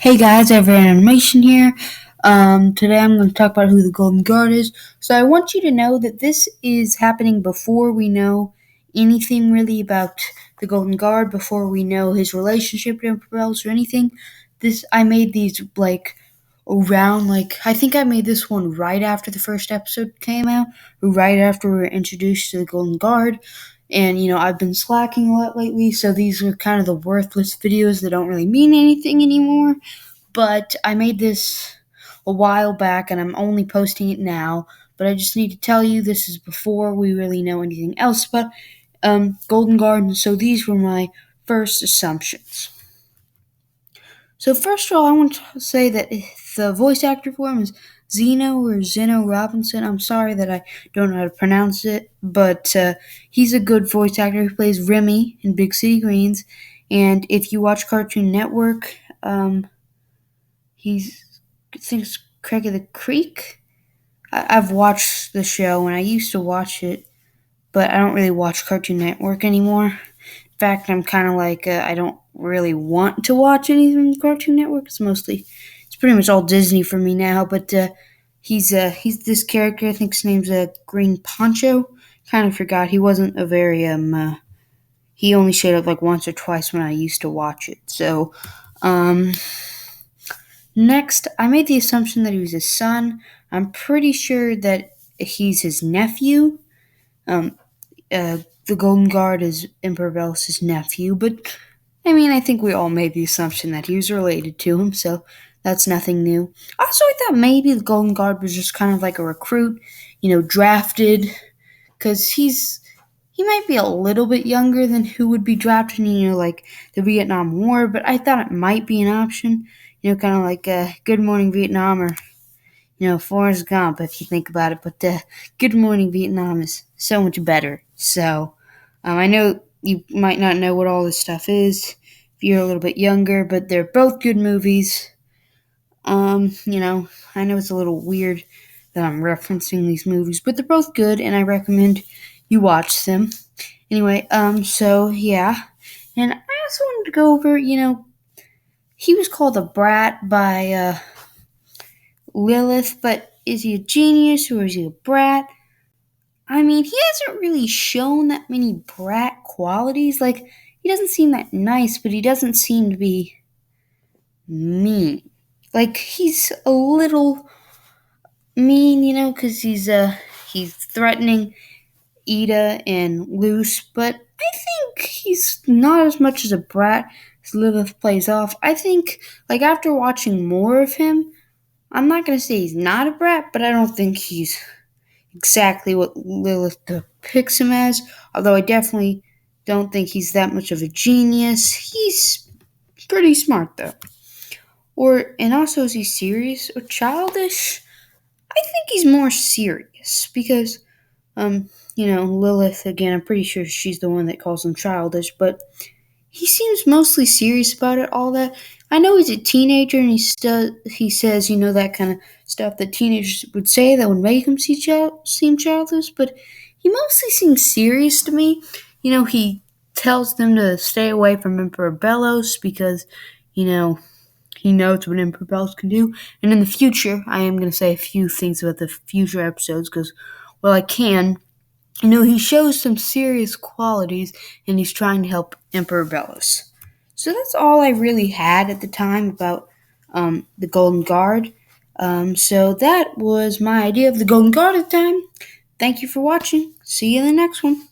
Hey guys, Animation here. Today I'm going to talk about who the Golden Guard is. So I want you to know that this is happening before we know anything really about the Golden Guard, before we know his relationship to Emperor Bells or anything. I made these around I think I made this one right after the first episode came out, or right after we were introduced to the Golden Guard. And I've been slacking a lot lately, so these are kind of the worthless videos that don't really mean anything anymore. But I made this a while back and I'm only posting it now. But I just need to tell you this is before we really know anything else about Golden Garden. So these were my first assumptions. So first of all, I want to say that the voice actor for him is Zeno Robinson. I'm sorry that I don't know how to pronounce it, but he's a good voice actor. He plays Remy in Big City Greens, and if you watch Cartoon Network, he's I think it's Craig of the Creek. I've watched the show and I used to watch it, but I don't really watch Cartoon Network anymore. In fact, I'm kind of I don't really want to watch anything from Cartoon Network. It's pretty much all Disney for me now. But he's this character. I think his name's Green Poncho. Kind of forgot he wasn't a very he only showed up like once or twice when I used to watch it. So next, I made the assumption that he was his son. I'm pretty sure that he's his nephew. Um, the Golden Guard is Emperor Belus' nephew, but I think we all made the assumption that he was related to him, so that's nothing new. Also, I thought maybe the Golden Guard was just kind of like a recruit, drafted, because he might be a little bit younger than who would be drafted in, like the Vietnam War, but I thought it might be an option, kind of like Good Morning Vietnam or, Forrest Gump, if you think about it, but Good Morning Vietnam is so much better. So, I know you might not know what all this stuff is if you're a little bit younger, but they're both good movies. I know it's a little weird that I'm referencing these movies, but they're both good, and I recommend you watch them. Anyway, so yeah, and I also wanted to go over, he was called a brat by Lilith, but is he a genius or is he a brat? He hasn't really shown that many brat qualities. Like, he doesn't seem that nice, but he doesn't seem to be mean. Like, he's a little mean, because he's threatening Ida and Luce, but I think he's not as much as a brat as Lilith plays off. I think, after watching more of him, I'm not going to say he's not a brat, but I don't think he's exactly what Lilith depicts him as, although I definitely don't think he's that much of a genius. He's pretty smart, though. And also, is he serious or childish? I think he's more serious because, Lilith, again, I'm pretty sure she's the one that calls him childish, but he seems mostly serious about it, all that. I know he's a teenager and he says, that kind of stuff that teenagers would say that would make him seem childish, but he mostly seems serious to me. He tells them to stay away from Emperor Bellos because, he knows what Emperor Bellos can do. And in the future, I am going to say a few things about the future episodes because, well, I can. He shows some serious qualities and he's trying to help Emperor Bellos. So that's all I really had at the time about the Golden Guard. So that was my idea of the Golden Guard at the time. Thank you for watching. See you in the next one.